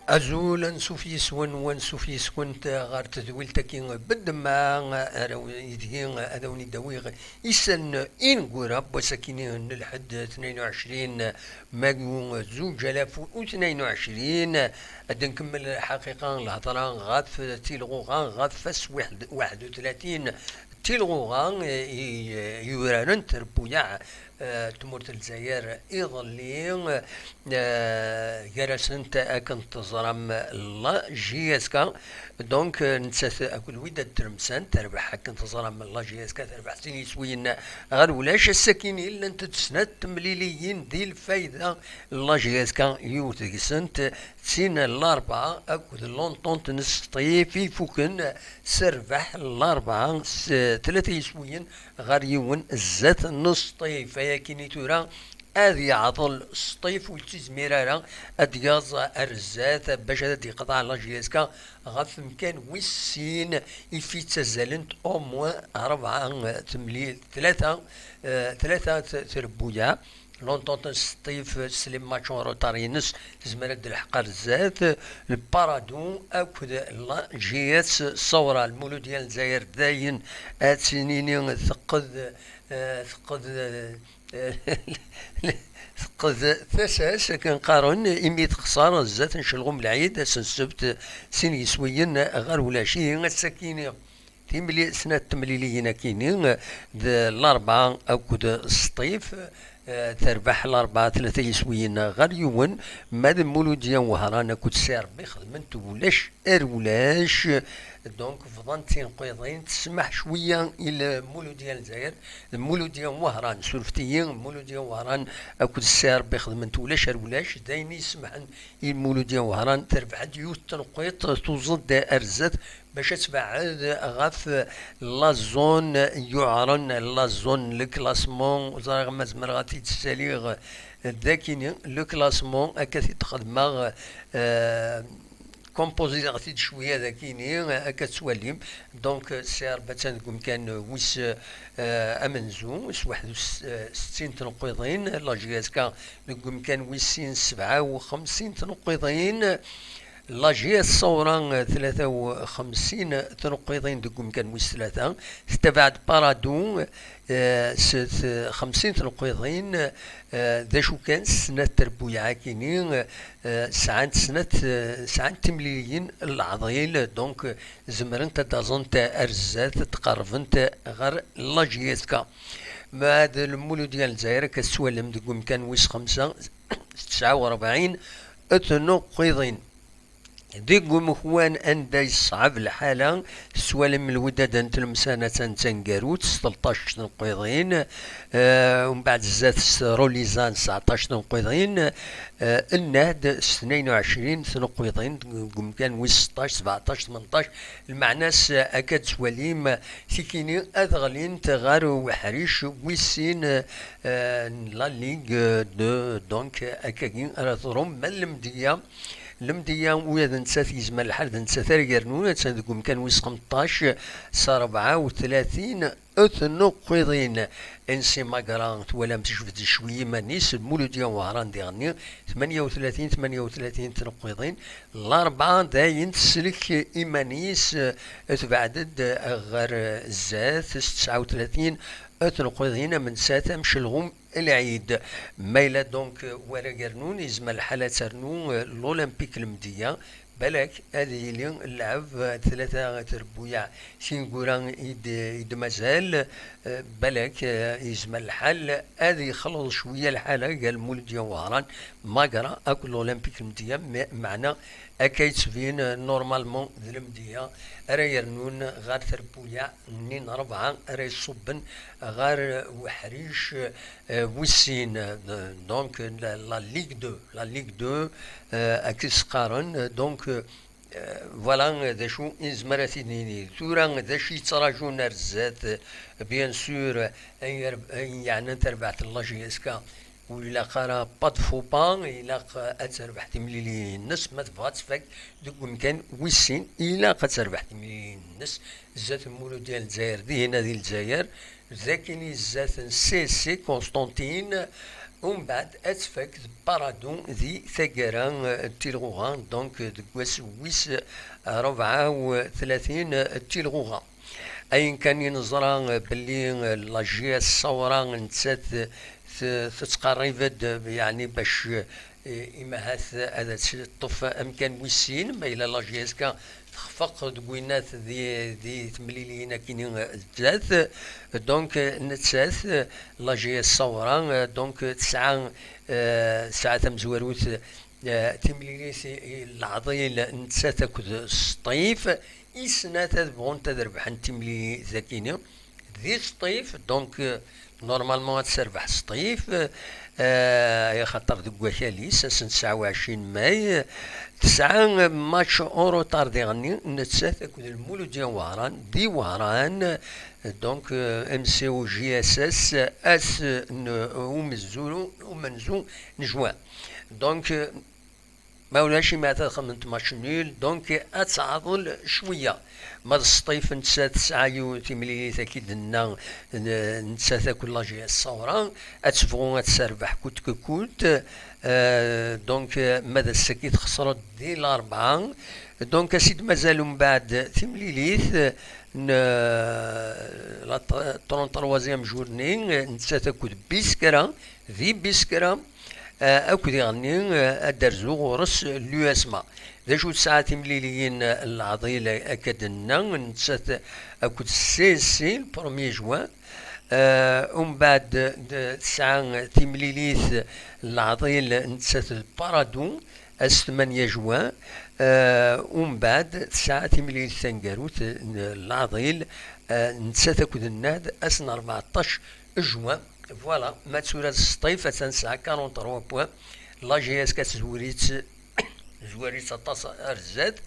أزولا سوفيسون ون سوفيسون غار تذويل تكين بد ما أرو يدين أدوني دويغ إسن إن قرب وسكينين للحد 22 ماجون زوج آلاف واثنين وعشرين أدن نكمل الحقيقة الهضرة غاف تيلغوغان غاف فاس 31 تيلغوغان يورانن تربويا تمورت الجزائر إيضا جرسنت أكن تزرم لا جيسكا دونك نسات أكل ويدا ترمسان تربح أكن تزرم لا جيسكا تربح سيني سوين غير ولاش السكين إلا أنت تسند تمليليين دي الفايدة لا جيسكا يوتكسنت سين الأربعة أكل لونطون تنسطي فوكن سربح الأربعة ثلاثة يسوين غير يون الزات نسطي فيكيني تورا هذه عضل سطيف والتزميرارا ادياز ارزات باش هذا يقطع على جيسكا غاف مكان ويسين يفي تزالنت او موان 4 تمليل 3 تربويا لونطون سطيف سليم ماتشون روتارينس تزمرد الحقار الزات البارادون اكد لا جيس صورة المولود ديال الجزائر داين سنين ثقد قد ثساس كان قارن إميت خسارة الزات نشلغم العيد السبت سين يسوين غير ولا شيء السكينة تيملي سنة تمليليين كينين الأربعة أو كد سطيف تربح الأربعة 3 يسوين غير يون ماد مولوديا وهرانا كنت سير بخدمت ولاش ولاش دونك فضنتين قيضين تسمح شوية إلى مولوديا الجزائر مولوديا وهران سولفتيين مولوديا وهران أكد السير بخدمت ولاش داين يسمحن المولوديا وهران تربح ديوت تنقيط توزد أرزات باش تبعد غاف لا زون يعرن لا زون لو كلاسمون زرا مزمر غاتي تساليغ ذاكيني لو كلاسمون اكاثي تخدم كومبوزي غاتي شويه ذاكيني اكتسواليم دونك سير باتنكم كان ويس امنزو ويس 61 تنقيضين لا جياسكا نقوم كان ويسين 57 تنقيضين لا جي الصورة 53 تنقيضين دكم كان ويس 3 استبعد بارادون 50 تنقيضين ذا شو كان سنة تربويا عاكينين ساعات تمليليين العضيل دونك زمرنت تازنت أرزات تقربنت غير لا جيسكا ما هذا المولود ديال الجزائر كسوالم دكم كان ويس 5 49 تنقيضين ديقو مخوان أندا يصعب الحالة سوالم الوداد انت المسانة تنقاروت 16 تنقيضين ومن بعد زات روليزان 19 تنقيضين النهد 22 تنقيضين قم كان ويس 16 17 18 المعناس أكاد سواليم سيكيني أذغلين تغارو وحريش ويسين لا ليغ دو دونك أكاكين أراثروم ملمدية لمديا ويا نسات يزمن الحال نسات ريرنون تندقم كان ويس 15 34 تنقيضين انسي ماكران ولا متشوف شويه مانيس المولوديا وهران ديغني 38 تنقيضين الاربعه داين تسلك ايمانيس تبعدد غير الزات 39 تنقيضين من ساتا مشلغوم العيد مايلا دونك ورا قرنون يزم الحالة ترنو الأولمبيك المدية بالك هذه اليوم اللعب 3 تربويا سينغوران يد مازال بالك يزم الحال هذه خلص شوية الحالة قال مولديا وهران ماقرا أكل الأولمبيك المدية معنا أكيد سفين نورمالمون ذي المدية أرى يرنون غار تربويا نين 4 أرى صبن غار وحريش ويسين دونك لا ليغ دو أكيس قارن دونك فوالا ذا شو إزمراتي نيني ثورا ذا شي تراجون رزات بيان سور يعني تربعت الله جيسكا وإلا قرا باد فوبان إلا أتربح تمليلي النس ما تبغى تفك دوك مكان ويسين إلا قد تربح تمليلي النس زات المولود ديال الجزائر دي هنا ديال الجزائر ذاكيني زات سي كونستانتين ومن بعد اتفك بارادون ذي ثقرا تيلغوغا دونك دكواس ويس 34 تيلغوغا. اين كان ينظر باللي لاجي الصورة نتسات تتقرب يعني باش إما هذا الطف أمكان ويسين ما إلى لاجيسكا تخفق دوينات دي تمليلين كاينين الثلاث دونك نتسات لاجي الصورة دونك تسعة مزوروت تمليليس العضيل نتسات كد السطيف إسنا تذبغون تذربح تملي ذاكيني ذي سطيف دونك نورمالمون تسربح سطيف خاطر دوك وكاليس 29 ماي 9 ماتش اورو طاردي غني نتسات كود المولوديا وهران دي وهران دونك ام سي او جي اس اس ومزولو ومنزو نجوا دونك ما ولاش ما تخمنت ماتش نيل دونك اتعاضل شويه ما الصيف نتسا 9 تيمليليت اكيد لنا نتسا كل لاجي الصورة اتفغون تسربح كوت كوت دونك ماذا السكيت خسرت دي الاربعة دونك اسيد مازالو من بعد تيمليليت لا 33 جورني نتسا كوت بيسكرا ذي بيسكرا اكو يغني الدرزو غورس لو اسما ذا شو ساعات مليليين العضيل اكدنا نتسات اكو سي بروميي جوان ومن بعد ساعة تمليليث العضيل نتسات البارادون 8 جوان ومن بعد ساعة تمليليث ثنقاروت العضيل نتسات اكو الناد 14 جوان. فوالا ما تسورة السطيف تنسى 43 بوان لا جي اس كتزوريت زواريت 16 ار زد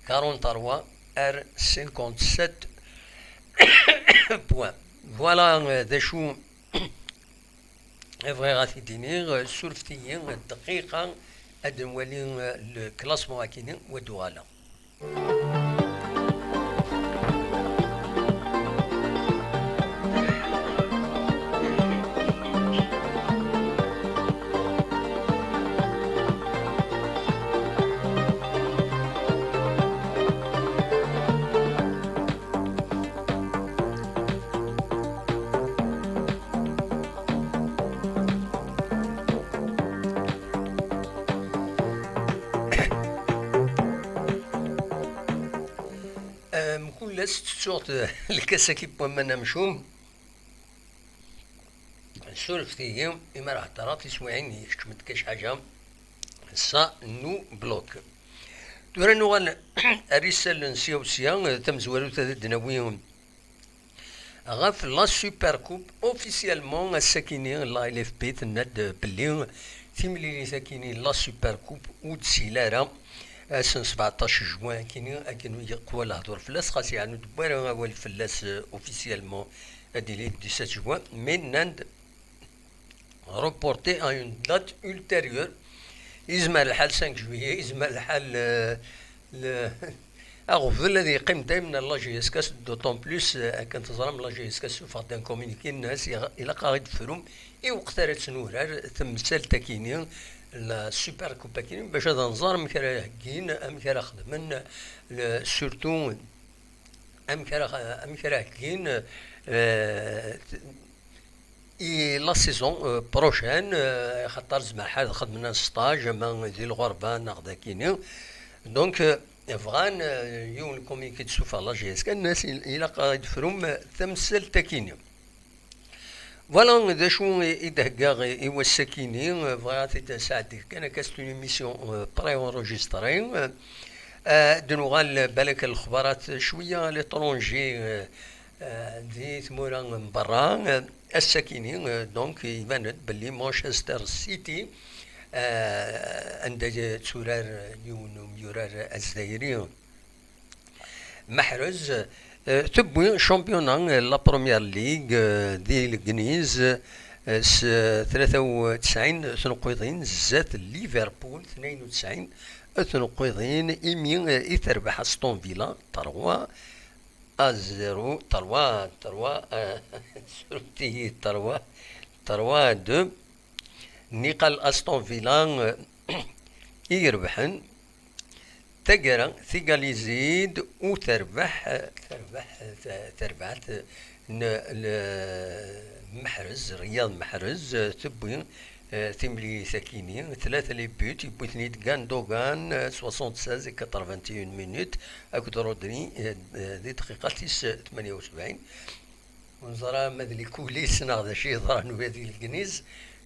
43 ار 57 بوان. فوالا ذا شو افغي غادي دينيغ سورفتيين الدقيقة ادنوالين الكلاسمون اكينين ودوالا. لست صوت الكساكي بوما نمشوم نسولف فيهم إما راه طرات سواعين يشكمت كاش حاجة سا نو بلوك دورا نوغال الرسالة نسيا تم زوالو تدناويهم غاف لا سوبر كوب اوفيسيالمون الساكيني لا ال اف بي تناد بلي تيملي ساكيني لا سوبر كوب ود سيلارا سن 17 جوان كاينين يقوى الهضور فلاس خاص يعني دبارة اول فلاس اوفيسيالمون هادي لي 17 جوان مي ناند reporté à une date ultérieure. يزمع الحال 5 جويي يزمع الحال أغفل الذي يقيم دائما لا جي اس كاس دوطون بلوس كانت تزرم لا جي اس كاس فاق دان كومينيكي الناس إلا قاعد فروم إي وقت راه تنورار تمثال تاكينين لا سوبر كوبا كاينين باش هذا نزار مكرا هكين أمكرا خدمن سورتو أمكرا هكين اي لا سيزون بروشين خاطر زعما حال خدمنا ستاج ما ديال الغربه ناخذ كاينين دونك فغان يوم الكوميكي تشوف لا جي اس كان الناس الى قاعد فروم تمثل تاكيني فوالا دا شو يدهكا ايوا الساكيني فغاتي تساعد كان كاست اون ميسيون بري اونجستري دنوغال بالك الخبارات شويه ليترونجي دي ثمورا من برا الساكنين دونك يبان بلي مانشستر سيتي عند تورار يون ميورار الجزائري محرز تبوي شامبيونا لا بروميير ليغ ديال الكنيز 93 ثنقيضين زات ليفربول 92 ثنقيضين إيمي تربح ستون فيلا 3 0 3 سورتي 3 3-2. نيقال أستون فيلا يربحن تقرا ثيغاليزيد تربحت محرز رياض محرز تبوي تملي ثكيني 3 لي بوت يبوي ثنيت غاندوغان 76 81 مينوت اكد رودري دي دقيقة 78 ونزرا مادلي كوليس ناخذ شي ظهر نوادي الكنيز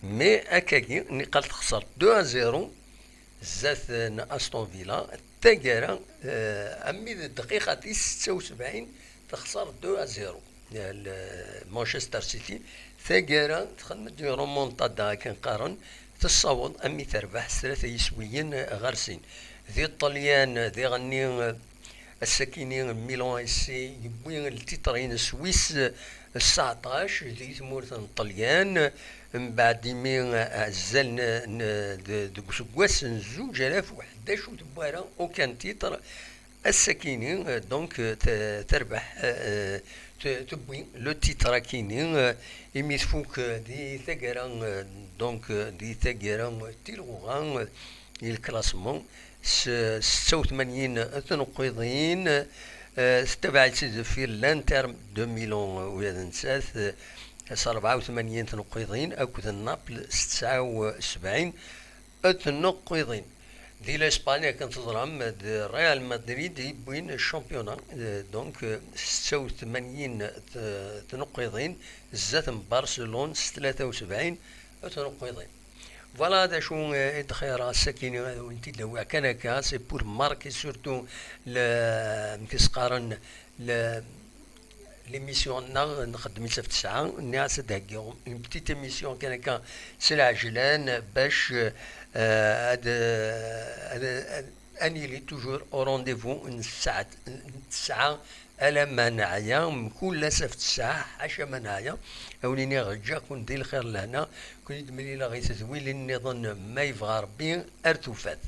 مي اكاكي نقال تخسر 2-0 زات أستون فيلا تاقارا أمي الدقيقة 76 تخسر 2-0 مانشستر سيتي تاقارا تخدم دي رومونتادا كنقارن تصاوض أمي تربح 3 يسويين غارسين ذي الطليان ذي غني السكيني ميلان اسي يبوي التيترين سويس 19 ذي ثمورة الطليان من بعد مين عزل دوك سكواس 2011 وتبارا وكان تيتر السكيني دونك تربح تبوي لو تيتر كيني يميتفوك دي ثقرا دونك دي ثقرا تيلوغان الكلاسمون 86 تنقيضين تبعت في الانتر 2 مليون ولا نسات 84 تنقيضين أكد النابل 79 تنقيضين دي الاسبانيا كانت تضرم ريال مدريد يبوين الشامبيونا دونك 86 تنقيضين زات برشلونة 73 تنقيضين فوالا هذا شو الخيار السكيني هذا وانتي لو كان هكا سي بور ماركي سورتو تسقارن ليميسيون نخدم في 9 الناس تهكيهم اون بتيت ايميسيون كان هكا سي العجلان باش انيلي توجور او رونديفو الساعة 9 ألا ما نعيا كل سفت الساعة حاشا ما نعيا أوليني غجا كون دير الخير لهنا كون يدملي لا غي تزويل النظام ما يبغى ربي أرتوفات.